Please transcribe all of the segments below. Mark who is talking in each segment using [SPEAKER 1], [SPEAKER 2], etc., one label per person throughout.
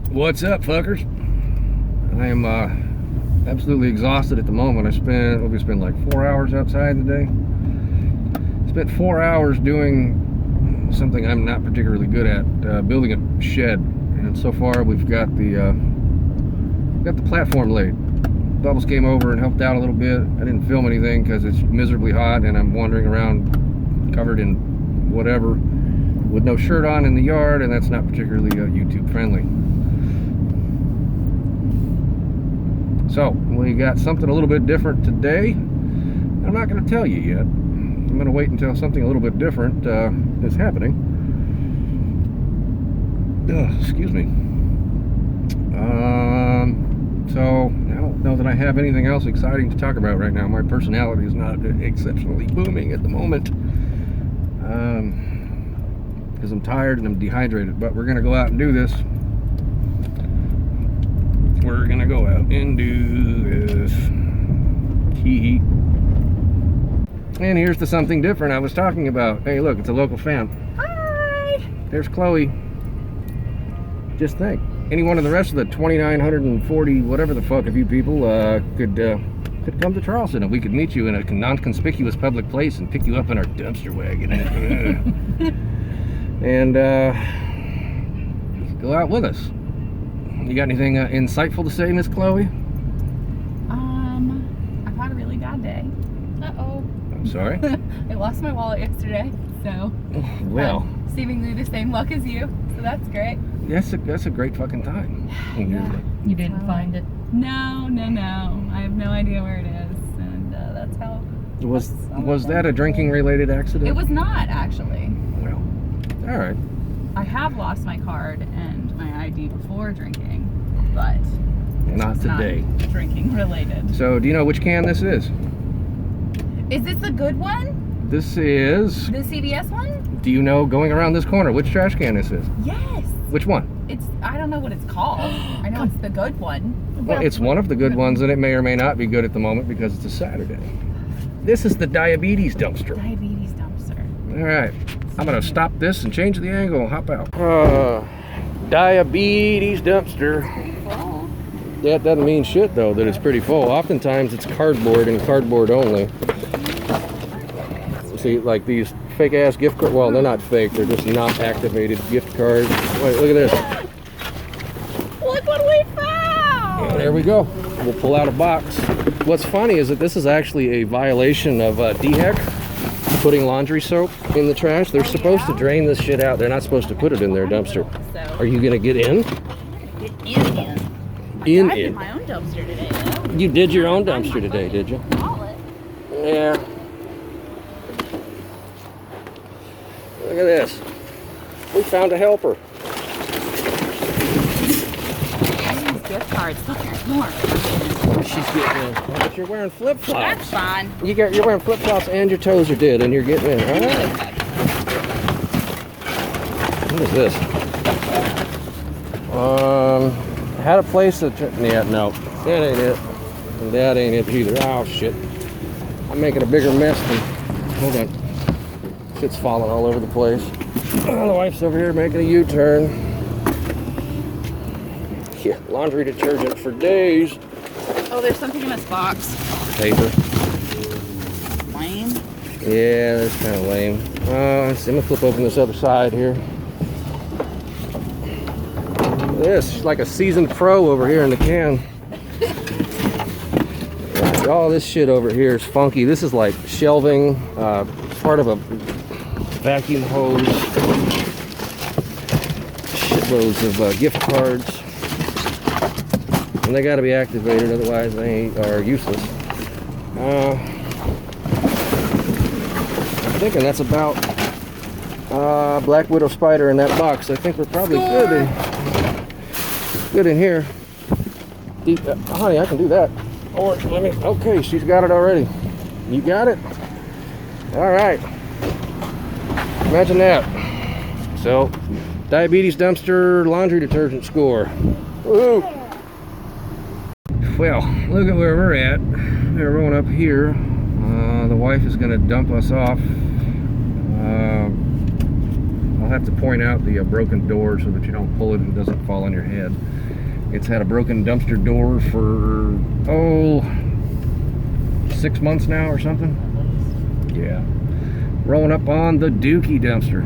[SPEAKER 1] What's up, fuckers? I am absolutely exhausted at the moment. We spent like 4 hours outside today. Spent 4 hours doing something I'm not particularly good at, building a shed. And so far we've got the platform laid. Bubbles came over and helped out a little bit. I didn't film anything because it's miserably hot and I'm wandering around covered in whatever with no shirt on in the yard, and that's not particularly YouTube friendly. So we got something a little bit different today. I'm not going to tell you yet. I'm going to wait until something a little bit different is happening. Excuse me. So I don't know that I have anything else exciting to talk about right now. My personality is not exceptionally booming at the moment because I'm tired and I'm dehydrated. But we're going to go out and do this. We're gonna go out and do this. Hee. And here's the something different I was talking about. Hey, look, it's a local fan.
[SPEAKER 2] Hi!
[SPEAKER 1] There's Chloe. Just think, any one of the rest of the 2,940 whatever the fuck of you people could come to Charleston, and we could meet you in a non-conspicuous public place and pick you up in our dumpster wagon and go out with us. You got anything insightful to say, Miss Chloe?
[SPEAKER 2] I've had a really bad day. Uh-oh.
[SPEAKER 1] I'm sorry?
[SPEAKER 2] I lost my wallet yesterday, so...
[SPEAKER 1] Well...
[SPEAKER 2] seemingly the same luck as you, so that's great.
[SPEAKER 1] That's a great fucking time.
[SPEAKER 2] Yeah.
[SPEAKER 3] You didn't find it?
[SPEAKER 2] No. I have no idea where it is, and that's how...
[SPEAKER 1] Was that a drinking-related accident?
[SPEAKER 2] It was not, actually.
[SPEAKER 1] Well, all right.
[SPEAKER 2] I have lost my card and my ID before drinking, but
[SPEAKER 1] not today.
[SPEAKER 2] Not drinking related.
[SPEAKER 1] So, do you know which can this is?
[SPEAKER 2] Is this the good one?
[SPEAKER 1] This is...
[SPEAKER 2] The CVS one?
[SPEAKER 1] Do you know, going around this corner, which trash can this is?
[SPEAKER 2] Yes.
[SPEAKER 1] Which one?
[SPEAKER 2] I don't know what it's called. I know it's the good one.
[SPEAKER 1] Well, it's one of the good ones, and it may or may not be good at the moment because it's a Saturday. This is the diabetes dumpster.
[SPEAKER 2] Diabetes dumpster.
[SPEAKER 1] All right. I'm going to stop this and change the angle and hop out. Diabetes dumpster.
[SPEAKER 2] Well,
[SPEAKER 1] That doesn't mean shit, though, that it's pretty full. Oftentimes, it's cardboard and cardboard only. See, like these fake-ass gift cards. Well, they're not fake. They're just not activated gift cards. Wait, look at this.
[SPEAKER 2] look what we found!
[SPEAKER 1] There we go. We'll pull out a box. What's funny is that this is actually a violation of DHEC, putting laundry soap in the trash. They're supposed to drain this shit out. They're not supposed to put it in their dumpster. Are you going to get in?
[SPEAKER 2] I did my own dumpster today, though.
[SPEAKER 1] You did your own dumpster today, did you?
[SPEAKER 2] Wallet.
[SPEAKER 1] Yeah. Look at this. We found a helper.
[SPEAKER 2] These gift cards. Look, there's more.
[SPEAKER 1] She's getting in. Oh, but you're wearing flip-flops.
[SPEAKER 2] That's fine.
[SPEAKER 1] You're wearing flip-flops and your toes are dead and you're getting in. All right. What is this? Had a place that... Yeah, no. That ain't it. And that ain't it either. Oh, shit. I'm making a bigger mess than... Hold on. Shit's falling all over the place. Oh, the wife's over here making a U-turn. Yeah, laundry detergent for days.
[SPEAKER 2] Oh, there's something in this box.
[SPEAKER 1] Paper.
[SPEAKER 2] Lame.
[SPEAKER 1] Yeah, that's kind of lame. Let's see, I'm gonna flip open this other side here. This is like a seasoned pro over here in the can. Right, all this shit over here is funky. This is like shelving, part of a vacuum hose, shitloads of gift cards, and they got to be activated, otherwise they are useless. I'm thinking that's about Black Widow Spider in that box. I think we're probably good in here. Honey, I can do that. Or let me. Okay, she's got it already. You got it. All right. Imagine that. So, diabetes dumpster laundry detergent score. Woo! Well, look at where we're at. We're rolling up here. The wife is going to dump us off I'll have to point out the broken door so that you don't pull it and it doesn't fall on your head. It's had a broken dumpster door for 6 months now or something. Yeah. Rolling up on the Dookie dumpster.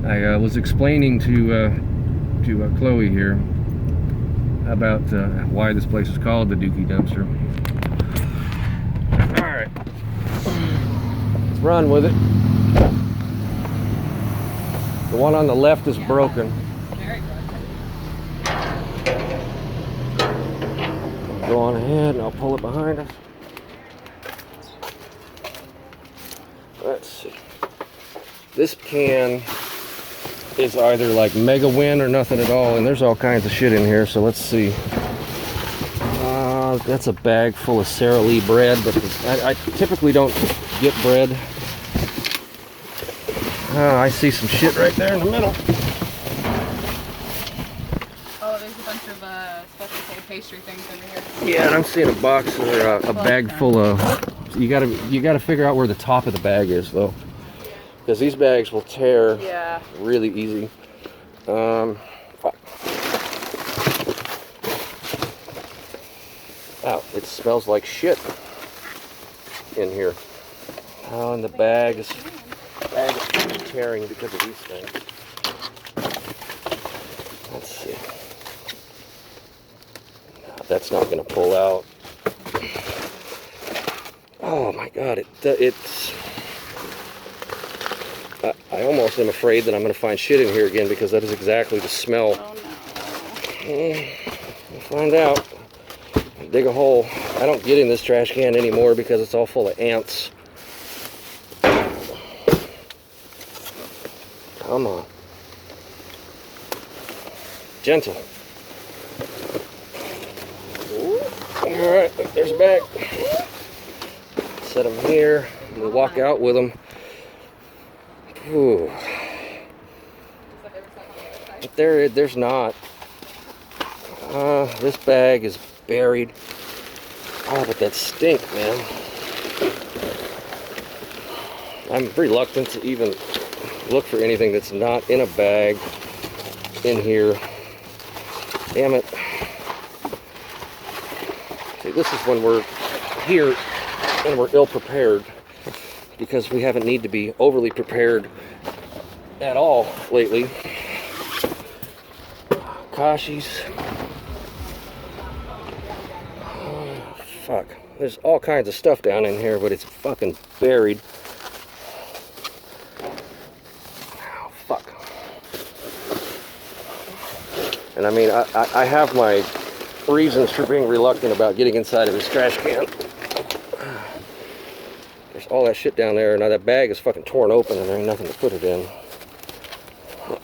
[SPEAKER 1] I was explaining to Chloe here about why this place is called the Dookie dumpster. All right, let's run with it. The one on the left is broken.
[SPEAKER 2] Very broken.
[SPEAKER 1] Go on ahead and I'll pull it behind us. Let's see. This can is either like Mega Win or nothing at all, and there's all kinds of shit in here, so let's see. That's a bag full of Sara Lee bread, but I typically don't get bread. I see some shit right there in the middle.
[SPEAKER 2] Oh, there's a bunch of special K pastry things over here.
[SPEAKER 1] Yeah, and I'm seeing a box or a bag full of. You gotta figure out where the top of the bag is though, because these bags will tear really easy. Fuck. Wow, it smells like shit in here. Oh, and the bag is tearing because of these things. Let's see. No, that's not going to pull out. Oh my God! It's. I almost am afraid that I'm going to find shit in here again because that is exactly the smell.
[SPEAKER 2] Oh
[SPEAKER 1] We'll find out. Dig a hole. I don't get in this trash can anymore because it's all full of ants. Come on. Gentle. Alright, there's a bag. Set them here. And we'll walk out with them. Ooh. But there's not. This bag is buried. Oh, but that stink, man. I'm reluctant to even look for anything that's not in a bag in here. Damn it. See, this is when we're here and we're ill prepared because we haven't need to be overly prepared at all lately. Kashi's. Fuck. There's all kinds of stuff down in here, but it's fucking buried. Oh, fuck. And I mean, I have my reasons for being reluctant about getting inside of this trash can. There's all that shit down there. Now that bag is fucking torn open and there ain't nothing to put it in.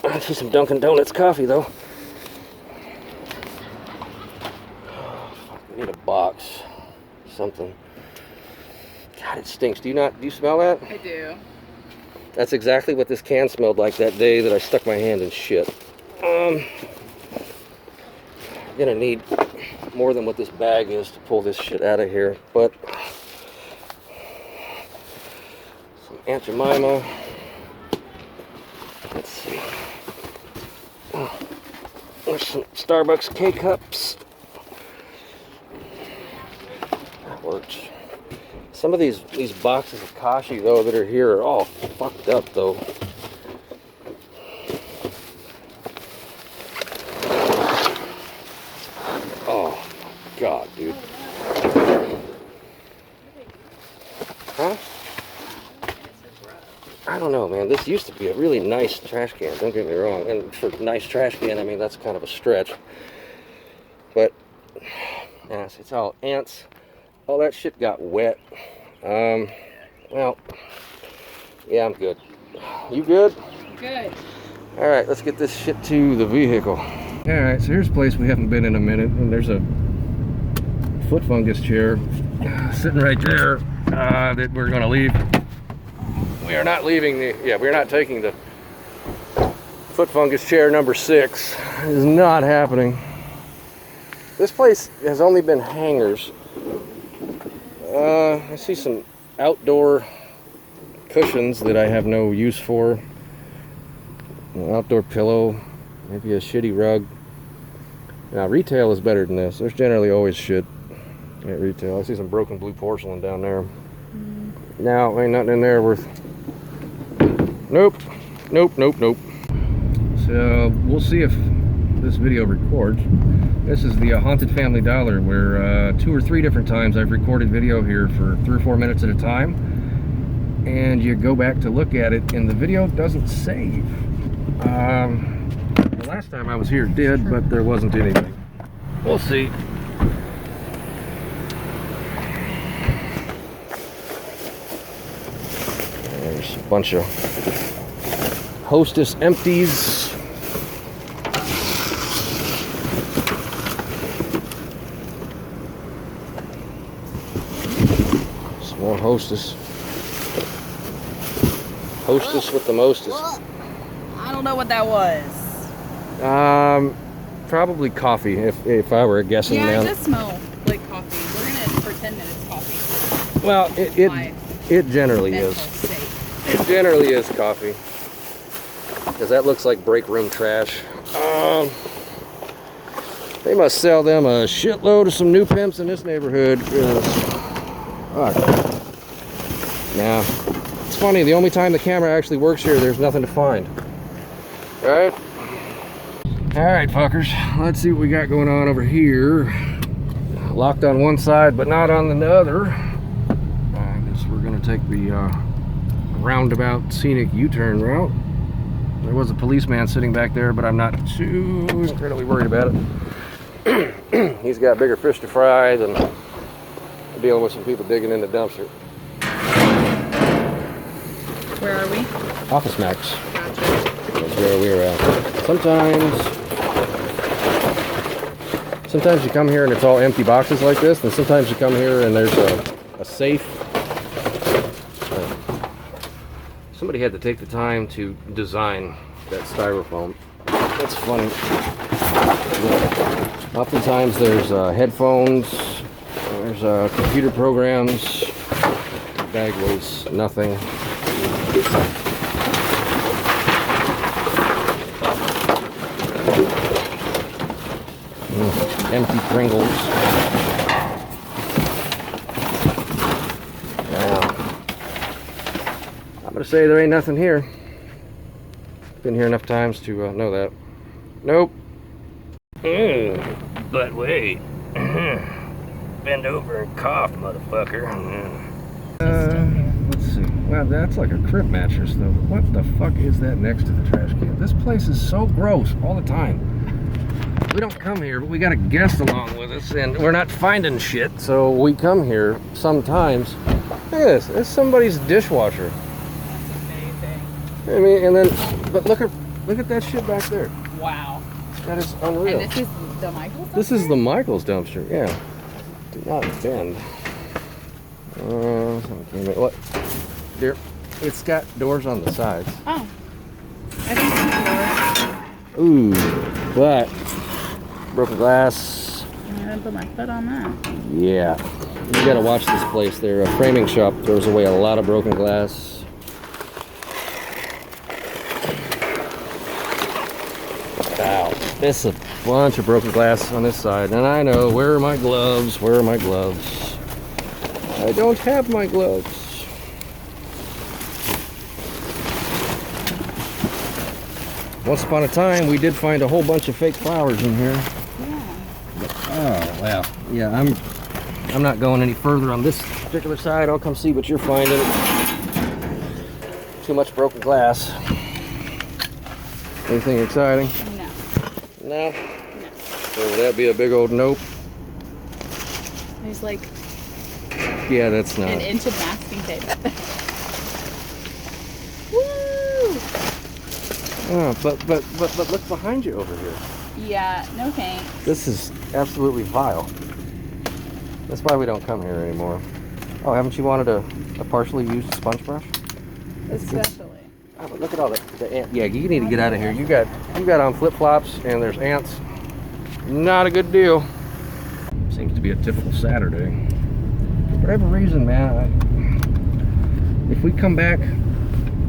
[SPEAKER 1] I see some Dunkin' Donuts coffee though. I need a box. Something. God, it stinks. Do you smell that?
[SPEAKER 2] I do.
[SPEAKER 1] That's exactly what this can smelled like that day that I stuck my hand in shit. I'm gonna need more than what this bag is to pull this shit out of here, but some Aunt Jemima. Let's see. There's some Starbucks K-Cups. Works. Some of these boxes of Kashi though that are here are all fucked up though. Oh my God, dude. Huh? I don't know, man. This used to be a really nice trash can, don't get me wrong. And for nice trash can, I mean that's kind of a stretch. But yes, it's all ants. All that shit got wet. Well, yeah, I'm good. You good?
[SPEAKER 2] Good.
[SPEAKER 1] All right, let's get this shit to the vehicle. All right, so here's a place we haven't been in a minute, and there's a foot fungus chair sitting right there that we're gonna leave. We are not leaving we're not taking the foot fungus chair number 6. It is not happening. This place has only been hangers. I see some outdoor cushions that I have no use for. An outdoor pillow, maybe a shitty rug. Now retail is better than this. There's generally always shit at retail. I see some broken blue porcelain down there. Now ain't nothing in there worth. Nope. So we'll see if this video records. This is the Haunted Family Dollar, where 2 or 3 different times I've recorded video here for 3 or 4 minutes at a time, and you go back to look at it and the video doesn't save. The last time I was here it did, but there wasn't anything. We'll see. There's a bunch of Hostess empties. Some more Hostess. Hostess with the mostest.
[SPEAKER 2] I don't know what that was.
[SPEAKER 1] Probably coffee, if I were guessing.
[SPEAKER 2] Yeah,
[SPEAKER 1] now.
[SPEAKER 2] it does smell like coffee. We're gonna pretend that it's coffee.
[SPEAKER 1] Well, it generally is. It generally is coffee. Because that looks like break room trash. They must sell them a shitload of some new pimps in this neighborhood. Now, it's funny, the only time the camera actually works here, there's nothing to find. Alright? Alright, fuckers. Let's see what we got going on over here. Locked on one side, but not on the other. I guess we're going to take the roundabout scenic U-turn route. There was a policeman sitting back there, but I'm not too incredibly worried about it. He's got bigger fish to fry than dealing with some people digging in the dumpster.
[SPEAKER 2] Where are we?
[SPEAKER 1] Office Max.
[SPEAKER 2] Gotcha.
[SPEAKER 1] That's where we're at. Sometimes you come here and it's all empty boxes like this, and sometimes you come here and there's a safe. Somebody had to take the time to design that styrofoam. That's funny. Oftentimes there's headphones, there's computer programs. The bag weighs nothing. Empty Pringles. Now, I'm gonna say there ain't nothing here. Been here enough times to know that. Nope. But wait. Bend over and cough, motherfucker. Let's see. Wow, that's like a crib mattress, though. What the fuck is that next to the trash can? This place is so gross all the time. We don't come here, but we got a guest along with us, and we're not finding shit, so we come here sometimes. Look at this. It's somebody's dishwasher.
[SPEAKER 2] That's amazing.
[SPEAKER 1] I mean, and then, but look at that shit back there.
[SPEAKER 2] Wow.
[SPEAKER 1] That is unreal.
[SPEAKER 2] And this is the Michaels dumpster?
[SPEAKER 1] This is the Michaels dumpster, yeah. Do not bend. What? Dear, it's got doors on the sides.
[SPEAKER 2] Oh. I think it's
[SPEAKER 1] Ooh, but broken glass.
[SPEAKER 2] I'm gonna put my foot on that.
[SPEAKER 1] Yeah. You gotta watch this place. They're a framing shop. Throws away a lot of broken glass. Wow. This is a bunch of broken glass on this side. And I know, where are my gloves? Where are my gloves? I don't have my gloves. Once upon a time, we did find a whole bunch of fake flowers in here.
[SPEAKER 2] Yeah.
[SPEAKER 1] Oh, wow. Yeah, I'm not going any further on this particular side. I'll come see what you're finding. Too much broken glass. Anything exciting?
[SPEAKER 2] No.
[SPEAKER 1] No?
[SPEAKER 2] No.
[SPEAKER 1] So would that be a big old nope?
[SPEAKER 2] There's like
[SPEAKER 1] Yeah, that's not.
[SPEAKER 2] an inch of masking tape. Woo!
[SPEAKER 1] Oh, but look behind you over here.
[SPEAKER 2] Yeah, no thanks.
[SPEAKER 1] This is absolutely vile. That's why we don't come here anymore. Oh, haven't you wanted a partially used sponge brush?
[SPEAKER 2] Especially.
[SPEAKER 1] Oh, but look at all the ant. Yeah, you need to get out of here. You got on flip-flops and there's ants. Not a good deal. Seems to be a typical Saturday. For whatever reason, man, if we come back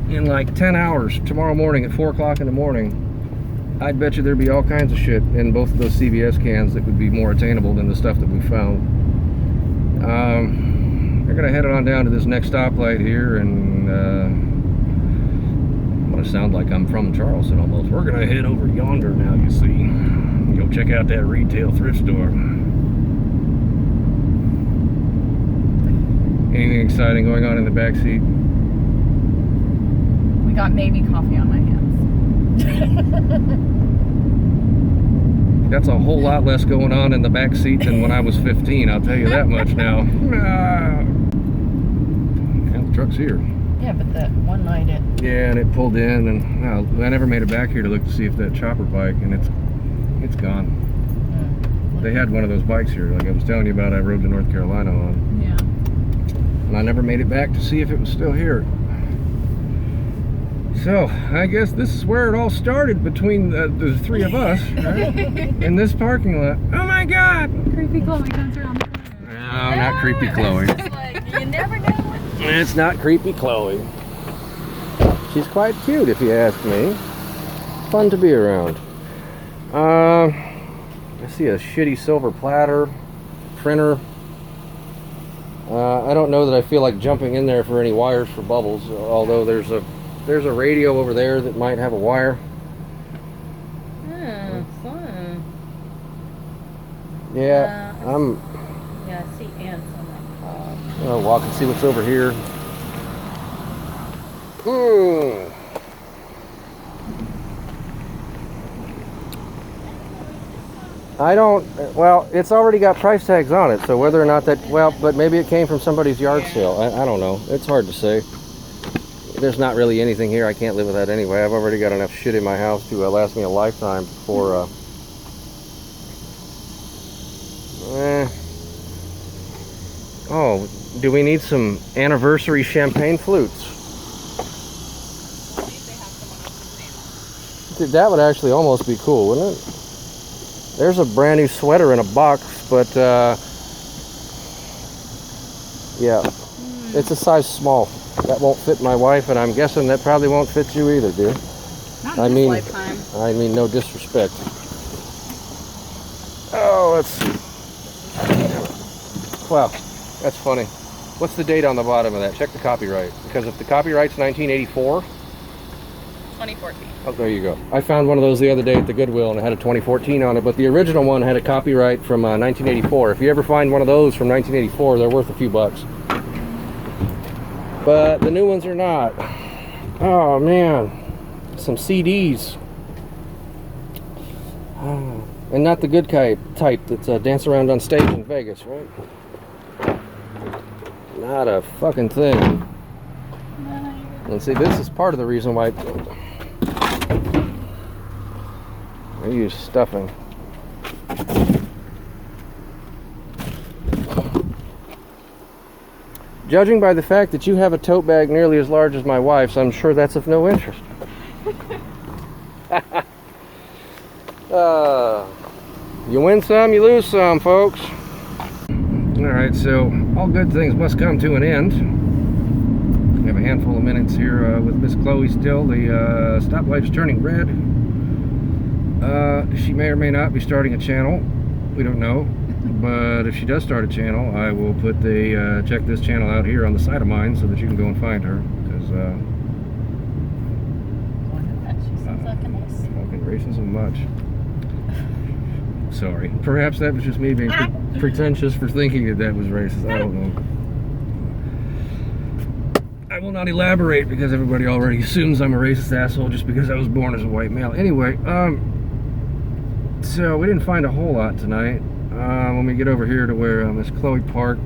[SPEAKER 1] in like 10 hours tomorrow morning at 4 o'clock in the morning, I'd bet you there'd be all kinds of shit in both of those CVS cans that would be more attainable than the stuff that we found. We're gonna head on down to this next stoplight here, and I'm gonna sound like I'm from Charleston almost. We're gonna head over yonder now, you see. Go check out that retail thrift store. Anything exciting going on in the back seat?
[SPEAKER 2] We got maybe coffee on my hands.
[SPEAKER 1] That's a whole lot less going on in the back seat than when I was 15, I'll tell you that much now. And the truck's here.
[SPEAKER 3] Yeah, but that one night it...
[SPEAKER 1] Yeah, and it pulled in, and I never made it back here to look to see if that chopper bike, and it's gone. They had one of those bikes here, like I was telling you about, I rode to North Carolina on.
[SPEAKER 2] Yeah.
[SPEAKER 1] And I never made it back to see if it was still here. So, I guess this is where it all started between the three of us, right? In this parking lot. Oh my God!
[SPEAKER 2] Creepy Chloe comes around the corner.
[SPEAKER 1] No, not creepy Chloe.
[SPEAKER 3] Like, you never know.
[SPEAKER 1] It's not creepy Chloe. She's quite cute if you ask me. Fun to be around. I see a shitty silver platter, printer. I don't know that I feel like jumping in there for any wires for bubbles, although there's a radio over there that might have a wire.
[SPEAKER 3] Oh, fun.
[SPEAKER 1] Yeah,
[SPEAKER 3] Yeah, I see ants on that car.
[SPEAKER 1] I'll walk and see what's over here. Well, it's already got price tags on it, so whether or not that, but maybe it came from somebody's yard sale. I don't know. It's hard to say. There's not really anything here. I can't live with that anyway. I've already got enough shit in my house to last me a lifetime before, Oh, do we need some anniversary champagne flutes? That would actually almost be cool, wouldn't it? There's a brand new sweater in a box, but yeah, it's a size small. That won't fit my wife, and I'm guessing that probably won't fit you either, dear.
[SPEAKER 2] Not
[SPEAKER 1] I
[SPEAKER 2] this
[SPEAKER 1] mean,
[SPEAKER 2] lifetime.
[SPEAKER 1] I mean, no disrespect. Oh, let's see. Wow, that's funny. What's the date on the bottom of that? Check the copyright, because if the copyright's 1984.
[SPEAKER 2] 2014.
[SPEAKER 1] Oh, there you go. I found one of those the other day at the Goodwill, and it had a 2014 on it, but the original one had a copyright from 1984. If you ever find one of those from 1984, they're worth a few bucks. But the new ones are not. Oh man, some CDs. Oh, and not the good type that's dance around on stage in Vegas, right? Not a fucking thing. And see, this is part of the reason why I use stuffing. Judging by the fact that you have a tote bag nearly as large as my wife's, I'm sure that's of no interest. You win some, you lose some, folks. Alright, so all good things must come to an end. We have a handful of minutes here with Miss Chloe still. The stoplight is turning red. She may or may not be starting a channel. We don't know. But if she does start a channel, I will put the check this channel out here on the side of mine so that you can go and find her. Because
[SPEAKER 3] She sounds like a nice.
[SPEAKER 1] fucking racism much. Sorry. Perhaps that was just me being pretentious for thinking that was racist. I don't know. I will not elaborate because everybody already assumes I'm a racist asshole just because I was born as a white male. Anyway, so we didn't find a whole lot tonight. When we get over here to where Miss Chloe parked,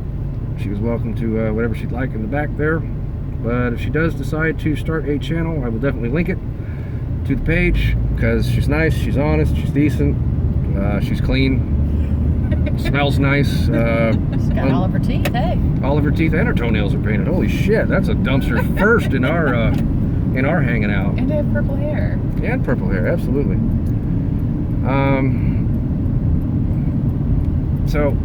[SPEAKER 1] she was welcome to whatever she'd like in the back there. But if she does decide to start a channel, I will definitely link it to the page because she's nice, she's honest, she's decent, she's clean, smells nice.
[SPEAKER 3] She's got all of her teeth, hey.
[SPEAKER 1] All of her teeth and her toenails are painted. Holy shit, that's a dumpster first in our hanging out.
[SPEAKER 2] And I have purple hair.
[SPEAKER 1] And purple hair, absolutely. So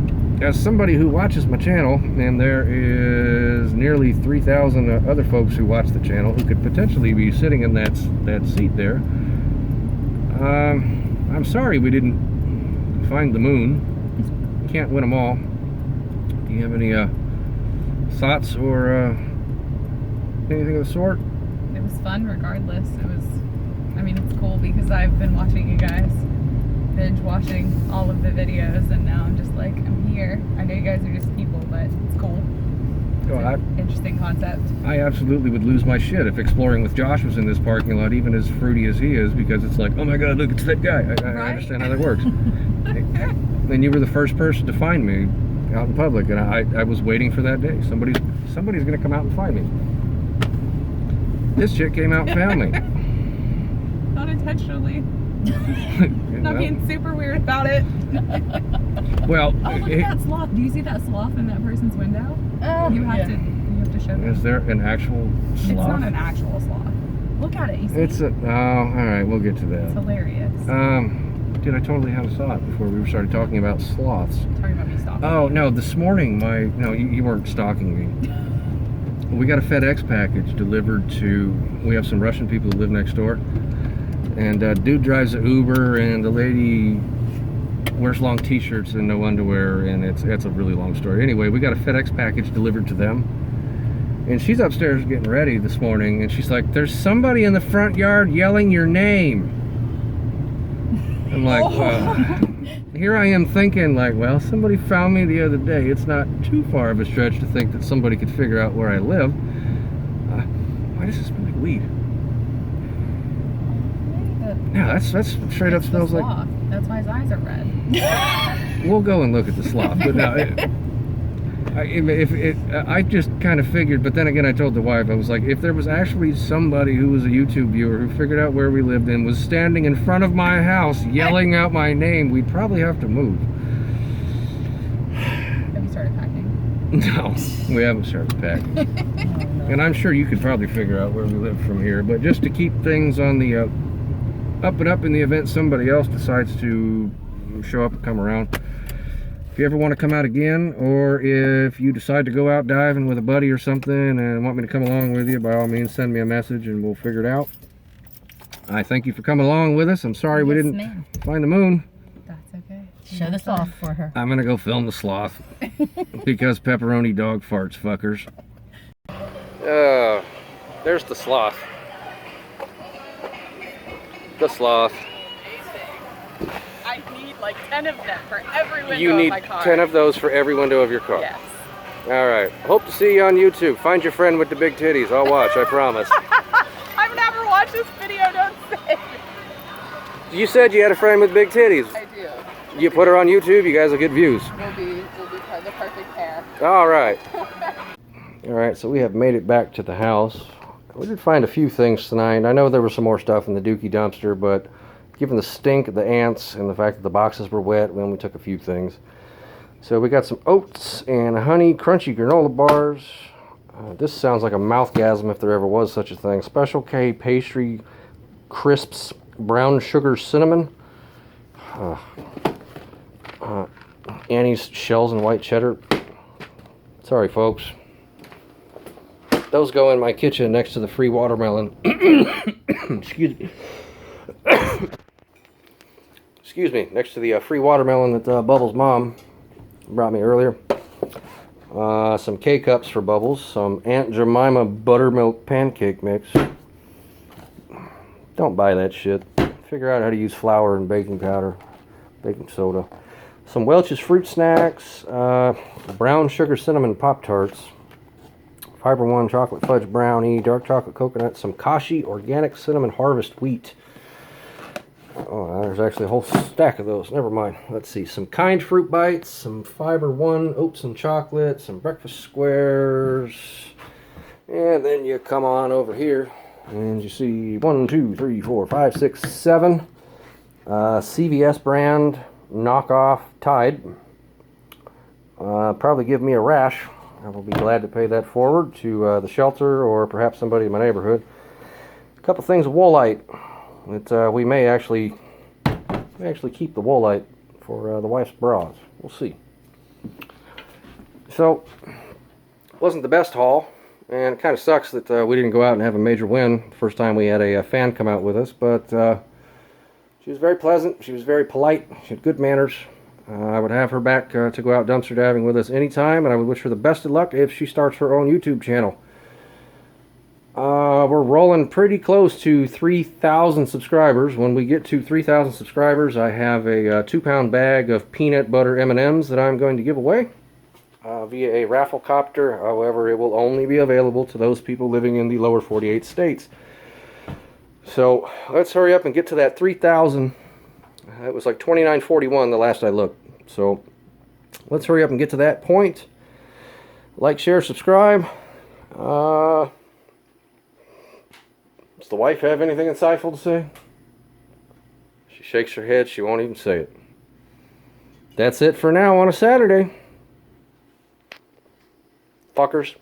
[SPEAKER 1] as somebody who watches my channel, and there is nearly 3,000 other folks who watch the channel who could potentially be sitting in that seat there, I'm sorry we didn't find the moon. Can't win them all. Do you have any thoughts or anything of the sort?
[SPEAKER 2] It was fun regardless. I mean, it's cool because I've been watching you guys, binge watching all of the videos, and now I'm just like, I'm here. I know you guys are just people, but it's cool. Interesting concept.
[SPEAKER 1] I absolutely would lose my shit if Exploring with Josh was in this parking lot, even as fruity as he is, because it's like, oh my god, look, it's that guy. I understand how that works. And you were the first person to find me out in public, and I was waiting for that day. Somebody's gonna come out and find me. This chick came out and found me.
[SPEAKER 2] Not intentionally. Not being super weird about it.
[SPEAKER 1] Well,
[SPEAKER 2] oh, look at that sloth. Do you see that sloth in that person's window? You have to show them.
[SPEAKER 1] Is there an actual sloth?
[SPEAKER 2] It's not an actual sloth. Look at it. You see?
[SPEAKER 1] It's a. Oh, all right. We'll get to that.
[SPEAKER 2] It's hilarious.
[SPEAKER 1] Dude, I totally had a thought before we started talking about sloths.
[SPEAKER 2] Talking about me stalking.
[SPEAKER 1] Oh no, this morning you weren't stalking me. We got a FedEx package delivered to. We have some Russian people who live next door, and dude drives an Uber, and the lady wears long t-shirts and no underwear, and it's a really long story. Anyway, we got a FedEx package delivered to them, and she's upstairs getting ready this morning, and she's like, there's somebody in the front yard yelling your name. I'm like, here I am thinking like, well, somebody found me the other day. It's not too far of a stretch to think that somebody could figure out where I live. Why does it smell like weed? Yeah, that's straight up smells like.
[SPEAKER 2] That's why his eyes are red.
[SPEAKER 1] We'll go and look at the sloth, but now I just kind of figured. But then again, I told the wife, I was like, if there was actually somebody who was a YouTube viewer who figured out where we lived and was standing in front of my house yelling out my name, we'd probably have to move.
[SPEAKER 2] Have you started packing?
[SPEAKER 1] No, we haven't started packing. And I'm sure you could probably figure out where we live from here. But just to keep things on the up and up in the event somebody else decides to show up and come around. If you ever want to come out again, or if you decide to go out diving with a buddy or something and want me to come along with you, by all means send me a message and we'll figure it out. I thank you for coming along with us. I'm sorry we didn't find the moon.
[SPEAKER 2] That's okay.
[SPEAKER 3] Show the sloth for her.
[SPEAKER 1] I'm gonna go film the sloth because pepperoni dog farts, fuckers. There's the sloth. The sloth.
[SPEAKER 2] I need like 10 of them for every window
[SPEAKER 1] You
[SPEAKER 2] of
[SPEAKER 1] need
[SPEAKER 2] my car.
[SPEAKER 1] 10 of those for every window of your car.
[SPEAKER 2] Yes.
[SPEAKER 1] All right. Hope to see you on YouTube. Find your friend with the big titties. I'll watch. I promise.
[SPEAKER 2] I've never watched this video. Don't say.
[SPEAKER 1] You said you had a friend with big titties.
[SPEAKER 2] I do.
[SPEAKER 1] You put her on YouTube. You guys will get views.
[SPEAKER 2] We'll be the perfect pair.
[SPEAKER 1] All right. All right. So we have made it back to the house. We did find a few things tonight. I know there was some more stuff in the Dookie dumpster, but given the stink of the ants and the fact that the boxes were wet, we only took a few things. So we got some oats and honey crunchy granola bars. This sounds like a mouthgasm if there ever was such a thing. Special K pastry crisps, brown sugar cinnamon. Annie's shells and white cheddar. Sorry, folks. Those go in my kitchen next to the free watermelon. Excuse me. Excuse me. Next to the free watermelon that Bubbles' mom brought me earlier. Some K-cups for Bubbles. Some Aunt Jemima buttermilk pancake mix. Don't buy that shit. Figure out how to use flour and baking powder, baking soda. Some Welch's fruit snacks. Brown sugar cinnamon Pop-Tarts. Fiber One chocolate fudge brownie, dark chocolate coconut, some Kashi organic cinnamon harvest wheat. Oh, there's actually a whole stack of those. Never mind. Let's see. Some Kind fruit bites, some Fiber One oats and chocolate, some breakfast squares. And then you come on over here and you see 1, 2, 3, 4, 5, 6, 7 CVS brand knockoff Tide. Probably give me a rash. I will be glad to pay that forward to the shelter or perhaps somebody in my neighborhood. A couple things of Woolite. We may actually keep the Woolite for the wife's bras. We'll see. So, wasn't the best haul, and it kind of sucks that we didn't go out and have a major win the first time we had a fan come out with us, but she was very pleasant, she was very polite, she had good manners. I would have her back to go out dumpster diving with us anytime, and I would wish her the best of luck if she starts her own YouTube channel. We're rolling pretty close to 3,000 subscribers. When we get to 3,000 subscribers, I have a 2-pound bag of peanut butter M&Ms that I'm going to give away via a raffle copter. However, it will only be available to those people living in the lower 48 states. So let's hurry up and get to that 3,000. It was like 29.41 the last I looked. So let's hurry up and get to that point. Like, share, subscribe. Does the wife have anything insightful to say? She shakes her head. She won't even say it. That's it for now on a Saturday. Fuckers.